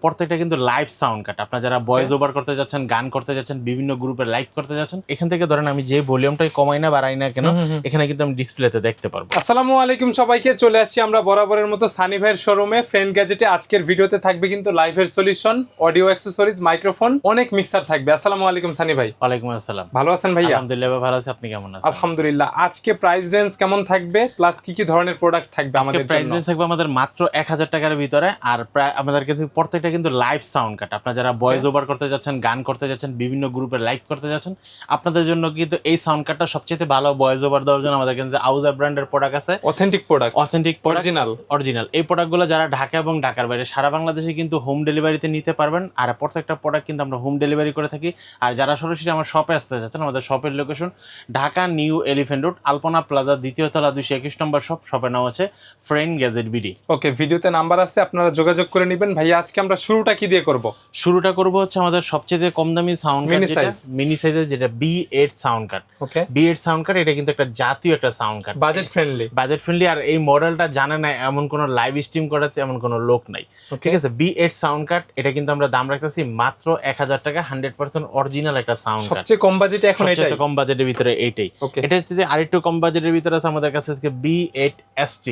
প্রত্যেকটা কিন্তু live sound কাট। আপনারা যারা ভয়েস ওভার করতে যাচ্ছেন, গান করতে যাচ্ছেন, বিভিন্ন গ্রুপে লাইভ করতে যাচ্ছেন, এখান থেকে ধরেন আমি যে ভলিউমটাই কমাই না বাড়াই না কেন, এখানে কিন্তু আমি ডিসপ্লেতে দেখতে পারবো। আসসালামু আলাইকুম সবাইকে, চলে আসছি আমরা বরাবরের মতো সানি ভাইয়ের শোরুমে ফ্রেন্ড গ্যাজেটে। আজকের ভিডিওতে থাকবে কিন্তু লাইভের সলিউশন, অডিও অ্যাক্সেসরিজ, মাইক্রোফোন, অনেক মিক্সার থাকবে। আসসালামু আলাইকুম সানি ভাই। ওয়ালাইকুম আসসালাম। ভালো আছেন ভাইয়া? আলহামদুলিল্লাহ ভালো আছি, আপনি কেমন আছেন? আলহামদুলিল্লাহ। আজকে প্রাইস রেঞ্জ কেমন থাকবে, প্লাস কি কি ধরনের প্রোডাক্ট থাকবে আমাদের জন্য? প্রাইস রেঞ্জ থাকবে আমাদের মাত্র 1000 টাকার ভিতরে। আর প্রায় আমাদের কাছে প্রত্যেকটা কিন্তু লাইভ সাউন্ড কাট। আপনারা যারা ভয়েস ওভার করতে যাচ্ছেন, গান করতে যাচ্ছেন, বিভিন্ন গ্রুপে লাইভ করতে যাচ্ছেন, আপনাদের জন্য কিন্তু এই সাউন্ড কাটটা সবচেয়ে ভালো। ভয়েস ওভার দেওয়ার জন্য আমাদের কাছে আউজার ব্র্যান্ডের প্রোডাক্ট আছে, অথেন্টিক প্রোডাক্ট, অরিজিনাল। এই প্রোডাক্টগুলো যারা ঢাকা এবং ঢাকার বাইরে সারা বাংলাদেশে কিন্তু হোম ডেলিভারিতে নিতে পারবেন। আর প্রত্যেকটা প্রোডাক্ট কিন্তু আমরা হোম ডেলিভারি করে থাকি। আর যারা সরাসরি আমার শপে আসতে যাচ্ছেন, আমাদের শপের location Dhaka New Elephant Road, Alpana Plaza, দ্বিতীয় তলা, 221 নম্বর শপ। শপের নাম হচ্ছে ফ্রেন্ড গ্যাজেট বিডি। ওকে, ভিডিওতে নাম্বার আছে, আপনারা যোগাযোগ করে নেবেন। ভাইয়া আজকে আমরা শুরুটা কি দিয়ে করব? শুরুটা করব হচ্ছে আমাদের সবচেয়ে কম দামি সাউন্ড কার্ড, মিনি সাইজের, যেটা B8 সাউন্ড কার্ড। ওকে, B8 সাউন্ড কার্ড, এটা কিন্তু একটা জাতীয় একটা সাউন্ড কার্ড, বাজেট ফ্রেন্ডলি। আর এই মডেলটা জানে না এমন কোনো লাইভ স্ট্রিম করাতে এমন কোনো লোক নাই, ঠিক আছে? B8 সাউন্ড কার্ড, এটা কিন্তু আমরা দাম রাখতেছি মাত্র 1000 টাকা। 100% অরিজিনাল একটা সাউন্ড কার্ড। সবচেয়ে কম বাজেটে এখন এটাই, সবচেয়ে কম বাজেটের ভিতরে এইটাই। এটা যদি আরেকটু কম বাজেটের ভিতরে আছে, আমাদের কাছে আজকে B8ST।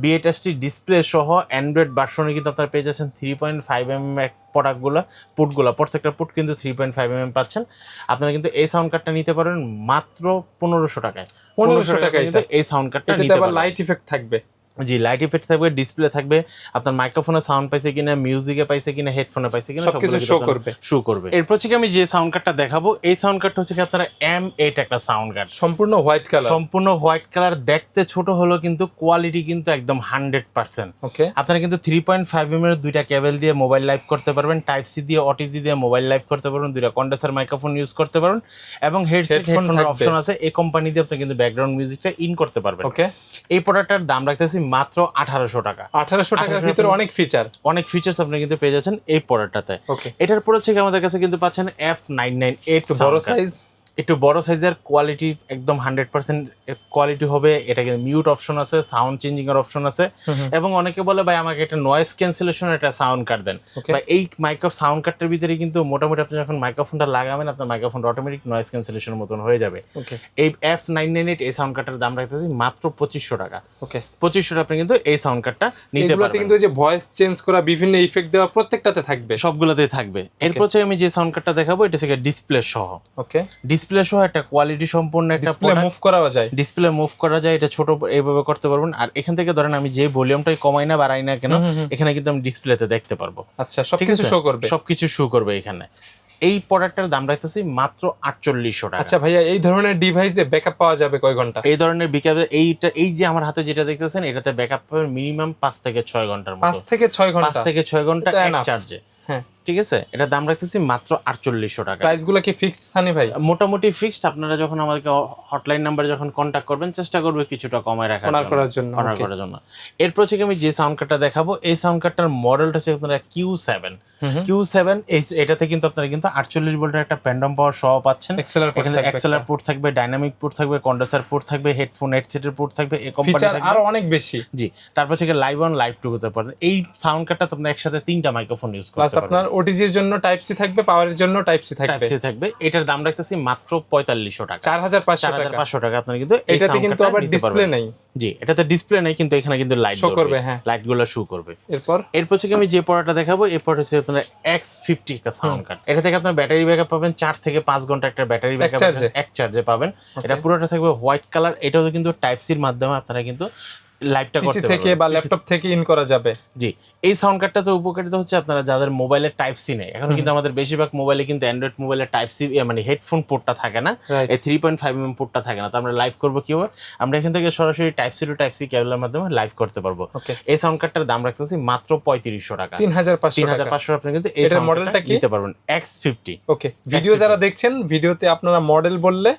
B8ST ডিসপ্লে সহ অ্যান্ড্রয়েড ভার্সনে কিন্তু আপনারা পেয়ে যাচ্ছেন 3.5mm প্রত্যেকটা পুট কিন্তু 3.5mm পাচ্ছেন। আপনারা কিন্তু এই সাউন্ড কার্ডটা নিতে পারেন মাত্র 1500 টাকায়। 1500 টাকায় কিন্তু এই সাউন্ড কার্ডটা নিতে পারবেন। লাইট ইফেক্ট থাকবে। জি, লাইট ইফেক্ট থাকবে, ডিসপ্লে থাকবে, আপনার মাইক্রোফোনে সাউন্ড পাইছে কিনা, মিউজিকে পাইছে কিনা, হেডফোনে পাইছে কিনা, সবকিছু শো করবে। এরপর থেকে আমি যে সাউন্ড কার্ডটা দেখাবো, এই সাউন্ড কার্ডটা হচ্ছে কি আপনারা M8 একটা সাউন্ড কার্ড, সম্পূর্ণ হোয়াইট কালার। দেখতে ছোট হলো কিন্তু কোয়ালিটি কিন্তু একদম 100%। ওকে, আপনারা কিন্তু 3.5mm এর দুইটা কেবল দিয়ে মোবাইল লাইভ করতে পারবেন, টাইপ সি দিয়ে, OTG দিয়ে মোবাইল লাইভ করতে পারবেন, দুইটা কন্ডেন্সার মাইক্রোফোন ইউজ করতে পারবেন, এবং হেডফোনের অপশন আছে। এই কোম্পানি দিয়ে আপনি কিন্তু ব্যাকগ্রাউন্ড মিউজিকটা ইন করতে পারবেন। ওকে, এই প্রোডাক্টটার দাম রাখতেছি মাত্র 1800 টাকা। 1800 টাকার ভিতরে অনেক ফিচার্স আপনি কিন্তু পেয়ে যাচ্ছেন এই প্রোডাক্টটাতে। ওকে, এটার পরে থেকে আমাদের কাছে কিন্তু পাচ্ছেন F998 বড় সাইজ, একটু বড় সাইজের, কোয়ালিটি একদম 100% কোয়ালিটি হবে। এটা কিন্তু মিউট অপশন আছে, সাউন্ড চেঞ্জিং এর অপশন আছে, এবং অনেকে বলে ভাই আমাকে একটা নয়েজ ক্যান্সেলেশন একটা সাউন্ড কার্ড দেন। বা এই সাউন্ড কার্ডের ভিতরে কিন্তু মোটামুটি আপনি যখন মাইক্রোফোনটা লাগাবেন, আপনার মাইক্রোফোনটা অটোমেটিক নয়েজ ক্যান্সেলেশনের মতন হয়ে যাবে। এই F998 এই সাউন্ড কার্ডের দাম রাখতেছি মাত্র 2500 টাকা। ওকে, 2500 টাকা আপনি কিন্তু এই সাউন্ড কার্ডটা নিতে পারবেন। কিন্তু যে ভয়েস চেঞ্জ করা, বিভিন্ন ইফেক্ট দেওয়া, প্রত্যেকটাতে থাকবে, সবগুলোতেই থাকবে। এরপর আমি যে সাউন্ড কার্ডটা দেখাবো, এটা থেকে ডিসপ্লে সহ। ওকে, ডিসপ্লে সহ একটা কোয়ালিটি সম্পন্ন একটা ডিসপ্লে মুভ করা যায়। এটা ছোট এইভাবে করতে পারবেন। আর এখান থেকে ধরেন আমি যে ভলিউমটাই কমাই না বাড়াই না কেন, এখানে কিন্তু আমি ডিসপ্লেতে দেখতে পারবো। আচ্ছা, সবকিছু শো করবে এখানে। এই প্রোডাক্টের দাম রাখতেছি মাত্র 4800 টাকা। আচ্ছা ভাইয়া, এই ধরনের ডিভাইসে ব্যাকআপ পাওয়া যাবে কয় ঘন্টা? এই ধরনের এই যে আমার হাতে যেটা দেখতেছেন, এটাতে ব্যাকআপ পাবেন মিনিমাম 5 থেকে 6 ঘন্টার মতো। 5 থেকে 6 ঘন্টা এক চার্জে। হ্যাঁ, ঠিক আছে, এটা দাম রাখতেছি মাত্র 4800 টাকা। প্রাইসগুলো কি ফিক্সড সানি ভাই? মোটামুটি ফিক্সড। আপনারা যখন আমাদেরকে হটলাইন নাম্বারে যখন কন্ট্যাক্ট করবেন, চেষ্টা করবে কিছুটা কমায় রাখার জন্য। এরপর থেকে আমি যে সাউন্ড কার্ডটা দেখাবো, এই সাউন্ড কার্ডটার মডেলটা হচ্ছে আপনারা Q7। এটাতে কিন্তু আপনারা কিন্তু 48 ভোল্টের একটা প্যান্ডম পাওয়ার সহ পাচ্ছেন। এখানে এক্সএলআর পোর্ট থাকবে, ডাইনামিক পোর্ট থাকবে, কন্ডেন্সার পোর্ট থাকবে, হেডসেটের পোর্ট থাকবে। এই কোম্পানি আরো অনেক বেশি। জি, তারপর থেকে লাইভ 1 লাইভ 2 হতে পারে। এই সাউন্ড কার্ডটা আপনি একসাথে 3টা মাইক্রোফোন ইউজ করতে পারবেন। আপনার ওটিজি এর জন্য টাইপ সি থাকবে, পাওয়ারের জন্য টাইপ সি থাকবে। এটার দাম রাখতেছি মাত্র 4500 টাকা। 4500 টাকা। আপনারা কিন্তু এটাতে কিন্তু আবার ডিসপ্লে নাই। জি, এটাতে ডিসপ্লে নাই, কিন্তু এখানে কিন্তু লাইট শো করবে। হ্যাঁ, লাইটগুলো শো করবে। এরপর থেকে আমি যে প্রোডাক্টটা দেখাবো, এই প্রোডাক্ট হচ্ছে আপনারা X50 একটা সাউন্ড কার্ড। এটা থেকে আপনার ব্যাটারি ব্যাকআপ পাবেন 4 থেকে 5 ঘন্টা একটা ব্যাটারি ব্যাকআপ এক চার্জে পাবেন। এটা পুরোটা থাকবে হোয়াইট কালার। এটাও কিন্তু টাইপ সির মাধ্যমে আপনারা কিন্তু লাইভটা করতে থেকে বা ল্যাপটপ থেকে ইন করা যাবে। জি, এই সাউন্ড কার্ডটা তো উপকারিতা হচ্ছে আপনারা যাদের মোবাইলে টাইপ সি নেই। এখন কিন্তু আমাদের বেশিরভাগ মোবাইলে কিন্তু অ্যান্ড্রয়েড মোবাইলে টাইপ সি মানে হেডফোন পোর্টটা থাকে না, এই 3.5mm পোর্টটা থাকে না। তো আমরা লাইভ করবো কিভাবে? আমরা এখান থেকে সরাসরি type C to type C কেবলের মাধ্যমে লাইভ করতে পারবো। এই সাউন্ড কার্ডটার দাম রাখতেছি মাত্র 3500 টাকা। 3500 আপনি কিন্তু এই মডেলটা নিতে পারবেন X50। ওকে, ভিডিও যারা দেখছেন, ভিডিওতে আপনারা মডেল বললে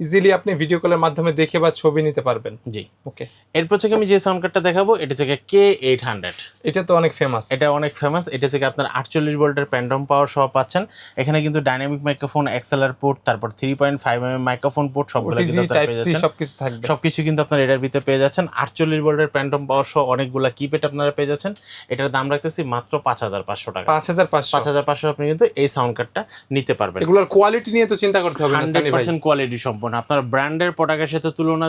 ইজিলি আপনি ভিডিও কলের মাধ্যমে দেখে বা ছবি নিতে পারবেন। জি। ওকে, এরপর থেকে আমি যে সাউন্ড কার্ডটা দেখাবো এটা থেকে K800। এটা তো অনেক ফেমাস। এটা অনেক ফেমাস। এটা থেকে আপনার 48 ভোল্টের প্যান্ডম পাওয়ার সহ পাচ্ছেন। এখানে কিন্তু ডাইনামিক মাইক্রোফোন, এক্সএলআর পোর্ট, তারপর 3.5 mm মাইক্রোফোন পোর্ট সবগুলো কিন্তু আপনারা পেয়ে যাচ্ছেন। সবকিছু থাকবে, সবকিছু কিন্তু আপনারা এটার ভিতরে পেয়ে যাচ্ছেন। 48 ভোল্টের প্যান্ডম পাওয়ার সহ অনেকগুলা কিপ্যাড আপনারা পেয়ে যাচ্ছেন। এটার দাম রাখতেছি মাত্র 5500 টাকা। 5500 আপনি কিন্তু এই সাউন্ড কার্ডটা নিতে পারবেন। এগুলোর কোয়ালিটি নিয়ে তো চিন্তা করতে হবে না, 100% কোয়ালিটি সম্পন্ন। আপনার ব্র্যান্ডের প্রোডাক্টের সাথে তুলনা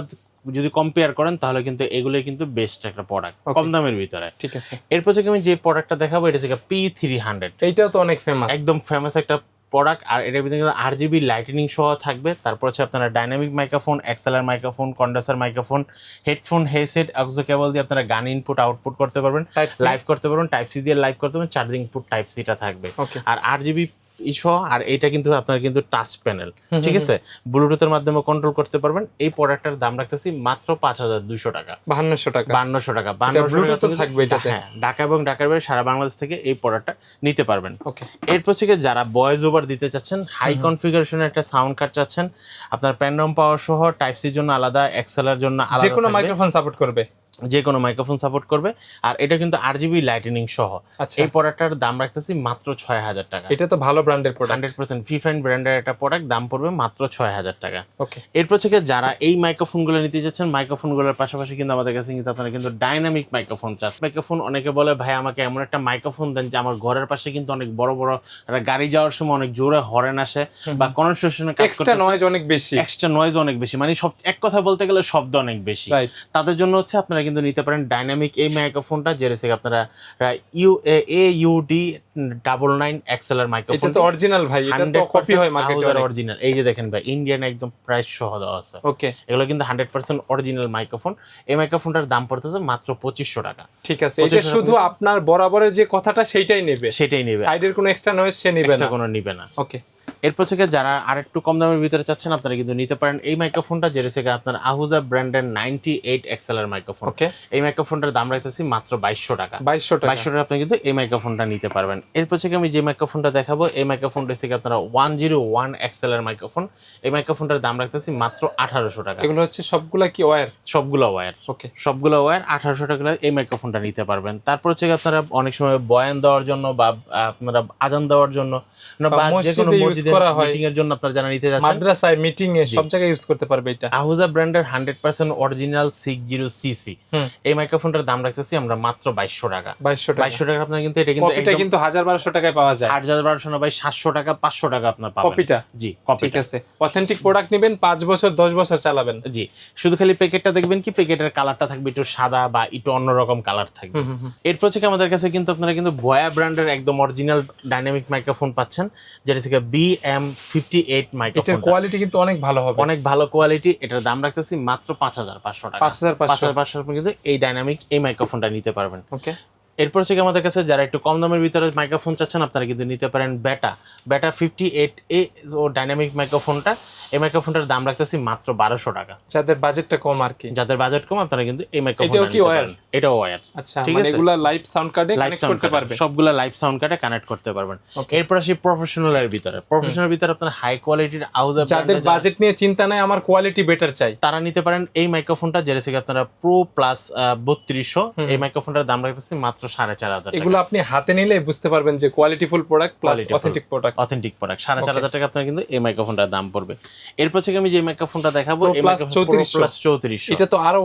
যদি কম্পেয়ার করেন তাহলে কিন্তু এগুলোই কিন্তু বেস্ট একটা প্রোডাক্ট কম দামের ভিতরে। ঠিক আছে। এরপর থেকে আমি যে প্রোডাক্টটা দেখাবো এটা থেকে P300। এইটাও তো অনেক ফেমাস, একদম ফেমাস একটা প্রোডাক্ট। আর এটার ভিতরে কিন্তু RGB লাইটনিং সহ থাকবে। তারপর হচ্ছে আপনারা dynamic microphone, XLR microphone, condenser microphone, headphone, headset, aux cable দিয়ে আপনারা গান ইনপুট আউটপুট করতে পারবেন, লাইভ করতে পারবেন, টাইপ সি দিয়ে লাইভ করতে পারবেন, চার্জিং ইনপুট টাইপ সিটা থাকবে। আর RGB ইস্যু। আর এটা কিন্তু আপনার কিন্তু টাচ প্যানেল, ঠিক আছে, ব্লুটুথের মাধ্যমে কন্ট্রোল করতে পারবেন। এই প্রোডাক্টটার দাম রাখতেছি মাত্র 5200 টাকা। 5200 টাকা। 5200 টাকা। 5200 টাকা থাকবে এটাতে। হ্যাঁ, ঢাকা এবং ঢাকার বাইরে সারা বাংলাদেশ থেকে এই প্রোডাক্টটা নিতে পারবেন। ওকে। এরপর থেকে যারা ভয়েস ওভার দিতে চাচ্ছেন, হাই কনফিগারেশনের একটা সাউন্ড কার্ড চাচ্ছেন, আপনার প্যান্ডম পাওয়ার সহ টাইপ সির জন্য আলাদা, এক্সএলআর জন্য আলাদা, যে কোনো মাইক্রোফোন সাপোর্ট করবে, যে কোনো মাইক্রোফোন সাপোর্ট করবে। আর এটা কিন্তু RGB লাইটনিং সহ। এই প্রোডাক্টটার দাম রাখতেছি মাত্র 6000 টাকা। এটা তো ভালো ব্র্যান্ডের প্রোডাক্ট, 100% ফিফাইন ব্র্যান্ডের একটা প্রোডাক্ট, দাম পড়বে মাত্র 6000 টাকা। ওকে। এরপর থেকে যারা এই মাইক্রোফোনগুলো নিতে যাচ্ছেন, মাইক্রোফোনগুলোর পাশাপাশি কিন্তু আমাদের কাছে কিন্তু আপনারা কিন্তু ডাইনামিক মাইক্রোফোন চাচ্ছেন। মাইক্রোফোন অনেকে বলে ভাই আমাকে এমন একটা মাইক্রোফোন দেন যে আমার ঘরের পাশে কিন্তু অনেক বড় বড় গাড়ি যাওয়ার সময় অনেক জোরে হর্ন আসে বা কনস্ট্রাকশনে কাজ করতে এক্সট্রা নয়েজ অনেক বেশি, মানে সব এক কথা বলতে গেলে শব্দ অনেক বেশি। তাদের জন্য হচ্ছে আপনারা কিন্তু নিতে পারেন ডাইনামিক এই মাইক্রোফোনটা, যেটা থেকে আপনারা AUD99 এক্সএলআর মাইক্রোফোন। এটা তো অরিজিনাল ভাই, এটা তো কপি হয় মার্কেটে অরিজিনাল। এই যে দেখেন ভাই, ইন্ডিয়ান একদম প্রাইস সহ দেওয়া আছে। ওকে। এগুলো কিন্তু 100% অরিজিনাল মাইক্রোফোন। এই মাইক্রোফোনটার দাম পড়তেছে মাত্র 2500 টাকা। ঠিক আছে। এটা শুধু আপনার বরাবরের যে কথাটা সেটাই নেবে, সাইডের কোনো এক্সট্রা নয়েজ সে নেবে না, কোনো নিবে না। ওকে। এরপর থেকে যারা আরেকটু কম দামের ভিতরে চাচ্ছেন আপনারা কিন্তু নিতে পারেন এই মাইক্রোফোনটা, যেটা থেকে আপনার আহুজা ব্র্যান্ডের 98 এক্সএলআর মাইক্রোফোন। এই মাইক্রোফোনটার দাম রাখতেছি মাত্র 2200 টাকা। 2200 টাকা আপনি কিন্তু এই মাইক্রোফোনটা নিতে পারবেন। এরপর থেকে আমি যে মাইক্রোফোনটা দেখাবো এই মাইক্রোফোনটা থেকে আপনারা 101 এক্সএলআর মাইক্রোফোন। এই মাইক্রোফোনটার দাম রাখতেছি মাত্র 1800 টাকা। এগুলো হচ্ছে সবগুলা কি ওয়্যার? সবগুলো ওয়্যার। ওকে, সবগুলো ওয়্যার। 1800 টাকা এই মাইক্রোফোনটা নিতে পারবেন। তারপর হচ্ছে আপনারা অনেক সময় বয়ান দেওয়ার জন্য বা আপনারা আজান দেওয়ার জন্য বা যে কোনো মসজিদে মিটিং এর জন্য আপনারা যারা নিতে যাচ্ছেন, মাদ্রাসায় মিটিং এ সব জায়গায় ইউজ করতে পারবে এটা। আহুজা ব্র্যান্ডের 100% অরিজিনাল 60cc এই মাইক্রোফোনটার দাম রাখতেছি আমরা মাত্র 2200 টাকা। 2200 টাকা আপনারা কিন্তু এটা কিন্তু 1200 টাকায় পাওয়া যায়। 1200 না ভাই, 700 টাকা 500 টাকা আপনারা পাবেন কপিটা। জি, কপি। ঠিক আছে। অথেন্টিক প্রোডাক্ট নেবেন, 5 বছর 10 বছর চালাবেন। জি, শুধু খালি প্যাকেটটা দেখবেন কি প্যাকেটের কালারটা থাকবে একটু সাদা বা একটু অন্যরকম কালার থাকবে। এরপর থেকে আমাদের কাছে কিন্তু আপনারা কিন্তু বয়া ব্র্যান্ডের একদম অরিজিনাল ডাইনামিক মাইক্রোফোন পাচ্ছেন, যেটা থেকে BM58 মাইক্রোফোন। এটার কোয়ালিটি কিন্তু অনেক ভালো হবে, অনেক ভালো কোয়ালিটি। এটার দাম রাখতেছি মাত্র 5500 টাকা। 5500 আপনি কিন্তু এই ডাইনামিক এই মাইক্রোফোনটা নিতে পারবেন। ওকে। এরপর থেকে আমাদের কাছে যারা একটু কম দামের ভিতরে মাইক্রোফোন চাচ্ছেন আপনারা কিন্তু নিতে পারেন বেটা 58A ও ডাইনামিক মাইক্রোফোনটা। এই মাইক্রোফোনটার দাম রাখতেছি মাত্র 1200 টাকা। যাদের বাজেটটা কম আর কি, যাদের বাজেট কম আপনারা কিন্তু এই মাইক্রোফোনটা নিতে পারেন। এটাও ওয়্যার। আচ্ছা, মানে এগুলা লাইভ সাউন্ড কার্ডে কানেক্ট করতে পারবে, সবগুলা লাইভ সাউন্ড কার্ডে কানেক্ট করতে পারবেন। এরপর আসি প্রফেশনালের ভিতরে। প্রফেশনাল ভিতরে আপনারা হাই কোয়ালিটির আউজার, যাদের বাজেট নিয়ে চিন্তা নাই, আমার কোয়ালিটি বেটার চাই, তারা নিতে পারেন এই মাইক্রোফোনটা, যেটা থেকে আপনারা প্রো প্লাস 3200। এই মাইক্রোফোনটার দাম রাখতেছি মাত্র 4500 টাকা। এগুলো আপনি হাতে নিলে বুঝতে পারবেন যে qualityful product plus authentic product. 4500 টাকা আপনারা কিন্তু এই মাইক্রোফোনটার দাম পড়বে। এরপর থেকে আমি যে মাইক্রোফোনটা দেখাবো এই মাইক্রোফোন প্রো প্লাস 3400, এটা তো আরো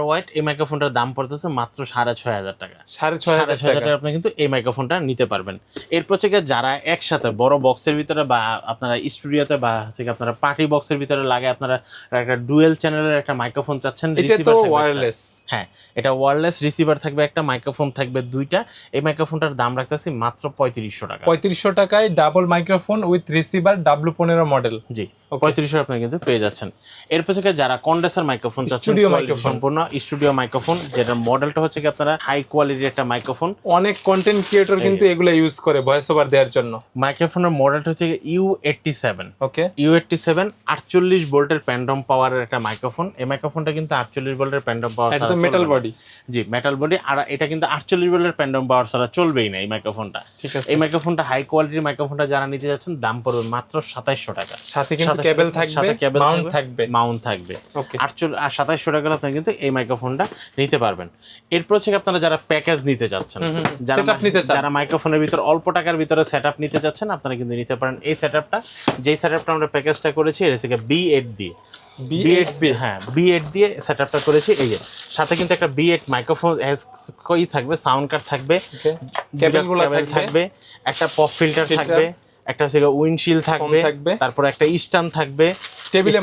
ওয়েট। এই মাইক্রোফোনটার দাম পড়তেছে মাত্র 6500 টাকা। 6500 টাকা আপনি কিন্তু এই মাইক্রোফোনটা নিতে পারবেন। এরপর থেকে যারা একসাথে বড় বক্সের ভিতরে বা আপনারা স্টুডিওতে বা থেকে আপনারা পার্টি বক্সের ভিতরে লাগে আপনারা একটা ডুয়েল চ্যানেলের একটা মাইক্রোফোন চাচ্ছেন, এটা তো ওয়্যারলেস। হ্যাঁ, এটা ওয়্যারলেস, রিসিভার থাকবে একটা, মাইক্রোফোন থাকবে দুইটা। এই মাইক্রোফোনটার দাম রাখতেছি মাত্র 3500 টাকা। 3500 টাকায় double microphone with receiver W15 model. জি, 3500 আপনি কিন্তু পেয়ে যাচ্ছেন। এরপর থেকে যারা কন্ডেন্সার মাইক্রোফোন চাচ্ছেন, স্টুডিও মাইক্রোফোন, সম্পূর্ণ স্টুডিও মাইক্রোফোন, যেটার মডেলটা হচ্ছে কি আপনারা হাই কোয়ালিটির একটা মাইক্রোফোন। অনেক কন্টেন্ট ক্রিয়েটর কিন্তু এগুলো ইউজ করে ভয়েস ওভার দেওয়ার জন্য। মাইক্রোফোনের মডেলটা হচ্ছে U87। ওকে, U87 48 ভোল্টের প্যান্ডম পাওয়ারের একটা মাইক্রোফোন। এই মাইক্রোফোনটা কিন্তু 48 ভোল্টের প্যান্ডম পাওয়ার, একদম মেটাল বডি। জি, মেটাল বডি। আর এটা কিন্তু 48 140 ভোল্টের প্যান্ডম পাওয়ার ছাড়া চলবেই না এই মাইক্রোফোনটা। ঠিক আছে, এই মাইক্রোফোনটা হাই কোয়ালিটির মাইক্রোফোনটা যারা নিতে যাচ্ছেন দাম পড়বে মাত্র 2700 টাকা। সাথে কিন্তু কেবল থাকবে, মাউন্ট থাকবে। ওকে, 2700 টাকা আপনি কিন্তু এই মাইক্রোফোনটা নিতে পারবেন। এরপর হচ্ছে আপনারা যারা প্যাকেজ নিতে যাচ্ছেন, যারা মাইক্রোফোনের ভিতর অল্প টাকার ভিতরে সেটআপ নিতে যাচ্ছেন, আপনারা কিন্তু নিতে পারেন এই সেটআপটা। যেই সেটআপটা আমরা প্যাকেজটা করেছি এটা হচ্ছে B8 দিয়ে, B8 দিয়ে সেটআপটা করেছি। এই যে সাথে কিন্তু একটা B8 মাইক্রোফোন কই থাকবে, সাউন্ড কার্ড থাকবে, কেবলগুলো থাকবে, একটা পপ ফিল্টার থাকবে, একটা হচ্ছে উইন্ডশিল্ড থাকবে, তারপর একটা স্ট্যান্ড থাকবে, টেবিলে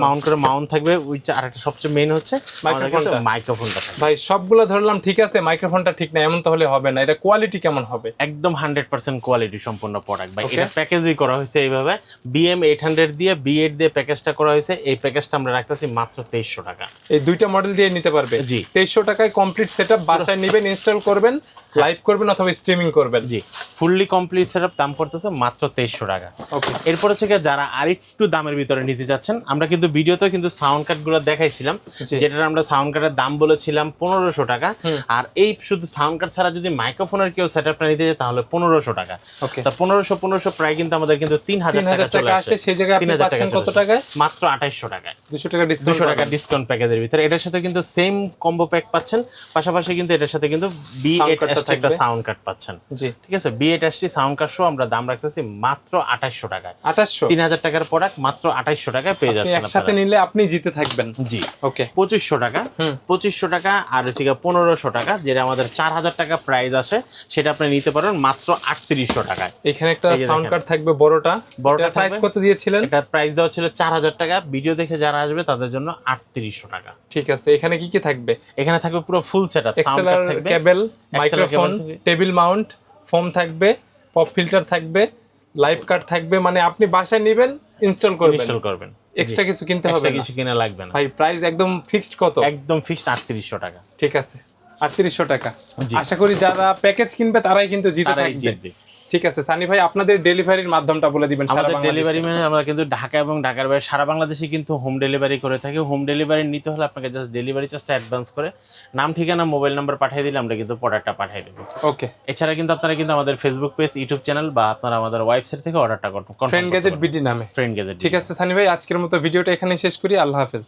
মাউন্ট করে মাউন্ট থাকবে। ওইটা আরেকটা সবচেয়ে মেইন হচ্ছে মাইক্রোফোনটা। ভাই সবগুলো ধরলাম ঠিক আছে, মাইক্রোফোনটা ঠিক না এমন তাহলে হবে না। এটা কোয়ালিটি কেমন হবে? একদম 100% কোয়ালিটি সম্পন্ন প্রোডাক্ট ভাই। এটা প্যাকেজই করা হয়েছে এইভাবে, BM800 দিয়ে B8 দিয়ে প্যাকেজটা করা হয়েছে। এই প্যাকেজটা আমরা রাখতেছি মাত্র 2300 টাকা। এই দুইটা মডেল দিয়ে নিতে পারবে। জি, 2300 টাকায় কমপ্লিট সেটআপ বাসায় নেবেন, ইনস্টল করবেন, লাইভ করবেন অথবা স্ট্রিমিং করবেন। জি, ফুললি কমপ্লিট সেটআপ দাম পড়তেছে মাত্র 2300 টাকা। ওকে, এরপর হচ্ছে যারা আরেকটু দামের ভিতরে নিতে যাচ্ছেন, আমরা কিন্তু ভিডিওতে কিন্তু সাউন্ড কার্ডগুলো দেখাইছিলাম, যেটার আমরা সাউন্ড কার্ডের দাম বলেছিলাম 1500 টাকা। আর এই শুধু সাউন্ড কার্ড ছাড়া যদি মাইক্রোফোনের কেউ সেটআপটা নিতে যায় তাহলে 1500 টাকা। তা 1500 প্রায় কিন্তু আমাদের কিন্তু 3000 টাকা চলে আসে। সেই জায়গায় আপনি পাচ্ছেন কত টাকায়? মাত্র 2800 টাকায়, 200 টাকা ডিসকাউন্ট প্যাকেজের ভিতরে। এটার সাথে কিন্তু সেম কম্বো প্যাক পাচ্ছেন, পাশাপাশি কিন্তু এটার সাথে কিন্তু B8ST একটা সাউন্ড কার্ড পাচ্ছেন। জি, ঠিক আছে, B8ST সাউন্ড কার্ড সহ আমরা দাম রাখতেছি মাত্র 2800 টাকায়। 3000 টাকার প্রোডাক্ট মাত্র 2800 টাকায় পেয়ে যাচ্ছেন। একসাথে নিলে আপনি জিতে থাকবেন। জি, ওকে, 2500 টাকা, 2500 টাকা আর হচ্ছে 1500 টাকা, যেটা আমাদের 4000 টাকা প্রাইস আসে, সেটা আপনি নিতে পারবেন মাত্র 3800 টাকায়। এখানে একটা সাউন্ড কার্ড থাকবে বড়টা প্রাইস কত দিয়েছিলেন? এটা প্রাইস দেওয়া ছিল 4000 টাকা। ভিডিও দেখে যারা আসবে তাদের জন্য 3800 টাকা। ঠিক আছে, এখানে কি কি থাকবে? এখানে থাকবে পুরো ফুল সেটআপ, সাউন্ড কার্ড থাকবে, কেবল, মাইক্রোফোন, টেবিল মাউন্ট, ফোম থাকবে, পপ ফিল্টার থাকবে, লাইভ কার্ড থাকবে। মানে আপনি বাসায় নেবেন, ইনস্টল করবেন, এক্সট্রা কিছু কিনতে হবে না, কিছু কিনা লাগবে না ভাই। প্রাইস একদম ফিক্সড কত? একদম ফিক্সড 3800 টাকা। ঠিক আছে, 3800 টাকা। আশা করি যারা প্যাকেজ কিনবে তারাই কিন্তু জিতবে। ঠিক আছে সানি ভাই, আপনাদের ডেলিভারির মাধ্যমটা বলে দিবেন। আমাদের ডেলিভারি মানে আমরা কিন্তু ঢাকা এবং ঢাকার বাইরে সারা বাংলাদেশে কিন্তু হোম ডেলিভারি করে থাকি। হোম ডেলিভারি নিতে হলে আপনাকে জাস্ট ডেলিভারি চার্জটা অ্যাডভান্স করে নাম, ঠিকানা, মোবাইল নাম্বার পাঠিয়ে দিলে আমরা কিন্তু প্রোডাক্টটা পাঠিয়ে দেবো। ওকে, এছাড়া কিন্তু আপনারা কিন্তু আমাদের ফেসবুক পেজ, ইউটিউব চ্যানেল বা আপনারা আমাদের ওয়েবসাইট থেকে অর্ডারটা করতে পারেন, ফ্রেন্ড গ্যাজেট বিডি নামে। Friend gadget. ঠিক আছে সানি ভাই, আজকের মতো ভিডিওটা এখানেই শেষ করি। আল্লাহ হাফেজ।